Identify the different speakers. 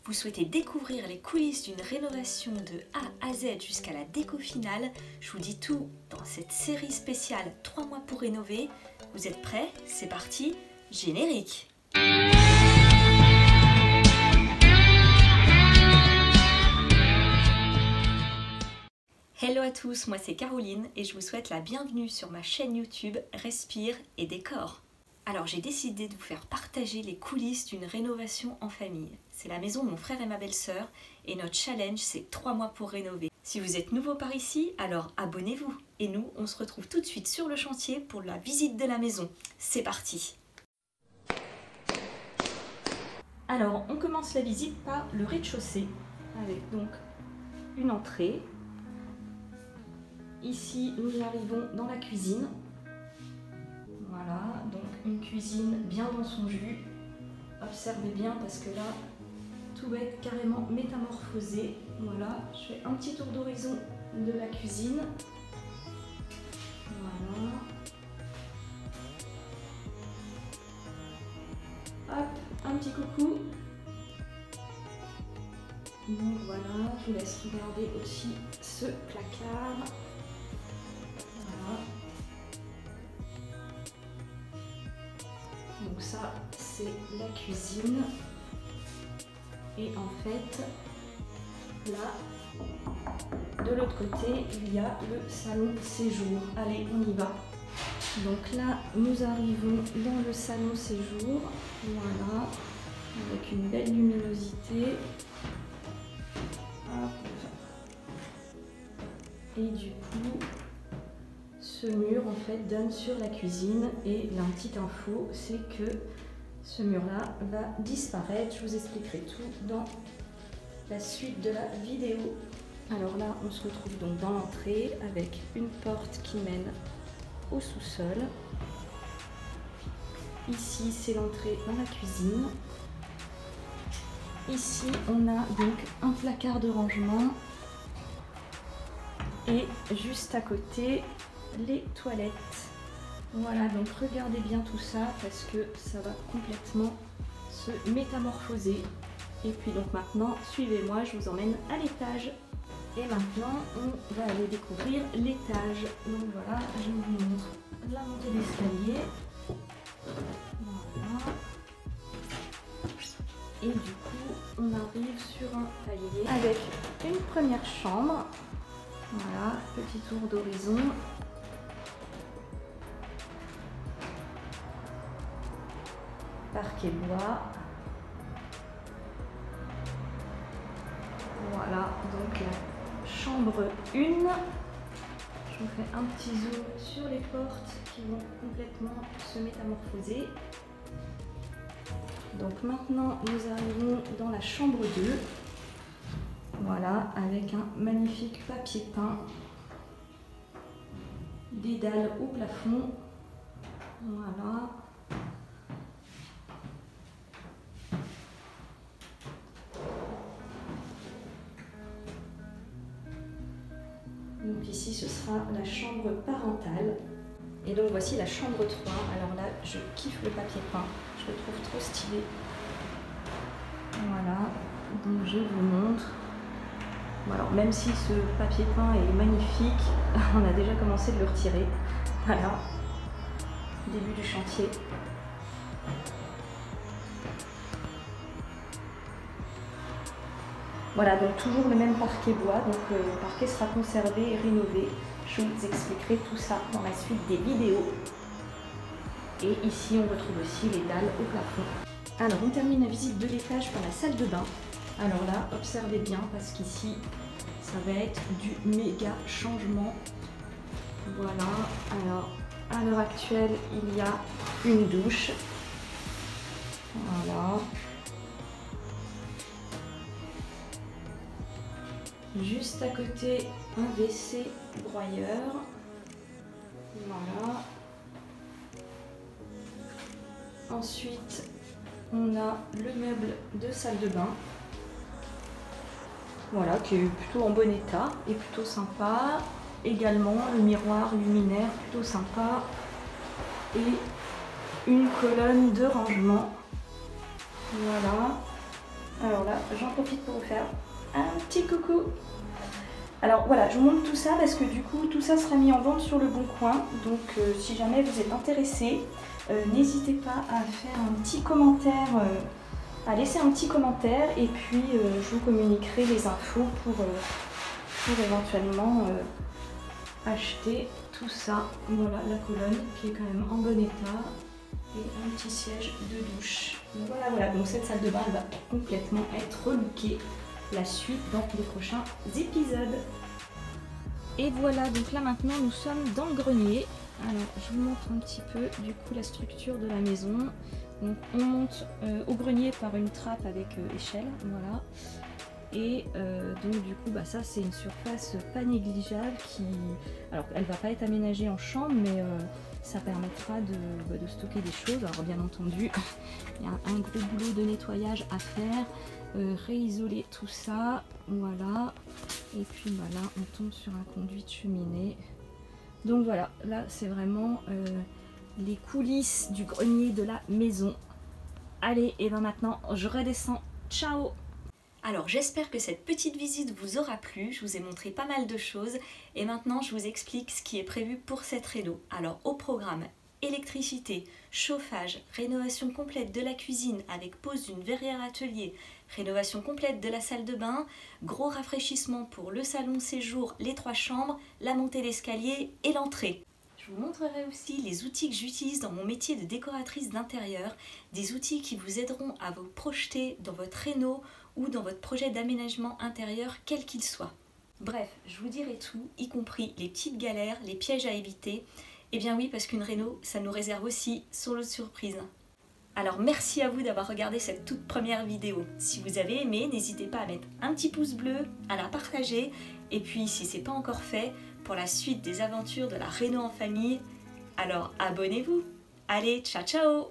Speaker 1: Vous souhaitez découvrir les coulisses d'une rénovation de A à Z jusqu'à la déco finale? Je vous dis tout dans cette série spéciale 3 mois pour rénover. Vous êtes prêts? C'est parti, générique! Hello à tous, moi c'est Caroline et je vous souhaite la bienvenue sur ma chaîne YouTube Respire et Décor. Alors j'ai décidé de vous faire partager les coulisses d'une rénovation en famille. C'est la maison de mon frère et ma belle-sœur et notre challenge c'est 3 mois pour rénover. Si vous êtes nouveau par ici, alors abonnez-vous. Et nous, on se retrouve tout de suite sur le chantier pour la visite de la maison. C'est parti! Alors on commence la visite par le rez-de-chaussée avec donc une entrée. Ici nous arrivons dans la cuisine. Voilà, donc une cuisine bien dans son jus. Observez bien parce que là, tout va être carrément métamorphosé. Voilà, je fais un petit tour d'horizon de la cuisine. Voilà. Hop, un petit coucou. Donc voilà, je vous laisse regarder aussi ce placard. Voilà. Donc ça, c'est la cuisine. Et en fait, là, de l'autre côté, il y a le salon séjour. Allez, on y va. Donc là, nous arrivons dans le salon séjour. Voilà, avec une belle luminosité. Hop. Et du coup, ce mur en fait donne sur la cuisine et la petite info c'est que ce mur là va disparaître. Je vous expliquerai tout dans la suite de la vidéo. Alors là on se retrouve donc dans l'entrée avec une porte qui mène au sous-sol. Ici c'est l'entrée dans la cuisine. Ici on a donc un placard de rangement et juste à côté les toilettes. Voilà, donc regardez bien tout ça parce que ça va complètement se métamorphoser. Et puis donc maintenant, suivez-moi, je vous emmène à l'étage. Et maintenant, on va aller découvrir l'étage. Donc voilà, je vous montre la montée d'escalier. Voilà. Et du coup, on arrive sur un palier avec une première chambre. Voilà, petit tour d'horizon. Parquet bois. Voilà, donc la chambre 1. Je vous fais un petit zoom sur les portes qui vont complètement se métamorphoser. Donc maintenant, nous arrivons dans la chambre 2. Voilà, avec un magnifique papier peint. Des dalles au plafond. Voilà. Donc ici ce sera la chambre parentale. Et donc voici la chambre 3. Alors là je kiffe le papier peint, je le trouve trop stylé. Voilà, donc je vous montre. Bon, alors même si ce papier peint est magnifique, on a déjà commencé de le retirer. Voilà, début du chantier. Voilà, donc toujours le même parquet bois, donc le parquet sera conservé et rénové. Je vous expliquerai tout ça dans la suite des vidéos. Et ici, on retrouve aussi les dalles au plafond. Alors, on termine la visite de l'étage par la salle de bain. Alors là, observez bien parce qu'ici, ça va être du méga changement. Voilà, alors à l'heure actuelle, il y a une douche. Voilà. Juste à côté, un WC broyeur. Voilà. Ensuite, on a le meuble de salle de bain. Voilà, qui est plutôt en bon état et plutôt sympa. Également, le miroir luminaire, plutôt sympa. Et une colonne de rangement. Voilà. Alors là, j'en profite pour vous faire un petit coucou. Alors voilà, je vous montre tout ça parce que du coup, tout ça sera mis en vente sur Le Bon Coin. Donc si jamais vous êtes intéressé, n'hésitez pas à faire un petit commentaire, à laisser un petit commentaire et puis je vous communiquerai les infos pour éventuellement acheter tout ça. Voilà la colonne qui est quand même en bon état et un petit siège de douche. Donc voilà, donc cette salle de bain elle va complètement être relookée. La suite dans les prochains épisodes. Et voilà, donc là maintenant nous sommes dans le grenier. Alors je vous montre un petit peu du coup la structure de la maison. Donc on monte au grenier par une trappe avec échelle, voilà. Et donc du coup ça c'est une surface pas négligeable qui, alors elle va pas être aménagée en chambre mais ça permettra de stocker des choses. Alors bien entendu il y a un gros boulot de nettoyage à faire, réisoler tout ça, voilà. Et puis là on tombe sur un conduit de cheminée. Donc voilà, là c'est vraiment les coulisses du grenier de la maison. Allez, et maintenant je redescends, ciao! Alors j'espère que cette petite visite vous aura plu, je vous ai montré pas mal de choses et maintenant je vous explique ce qui est prévu pour cette réno. Alors au programme, électricité, chauffage, rénovation complète de la cuisine avec pose d'une verrière atelier, rénovation complète de la salle de bain, gros rafraîchissement pour le salon séjour, les 3 chambres, la montée d'escalier et l'entrée. Je vous montrerai aussi les outils que j'utilise dans mon métier de décoratrice d'intérieur, des outils qui vous aideront à vous projeter dans votre réno ou dans votre projet d'aménagement intérieur quel qu'il soit. Bref, je vous dirai tout, y compris les petites galères, les pièges à éviter. Eh bien oui, parce qu'une réno, ça nous réserve aussi son lot de surprises. Alors merci à vous d'avoir regardé cette toute première vidéo. Si vous avez aimé, n'hésitez pas à mettre un petit pouce bleu, à la partager. Et puis si ce n'est pas encore fait, pour la suite des aventures de la réno en famille, alors abonnez-vous. Allez, ciao ciao!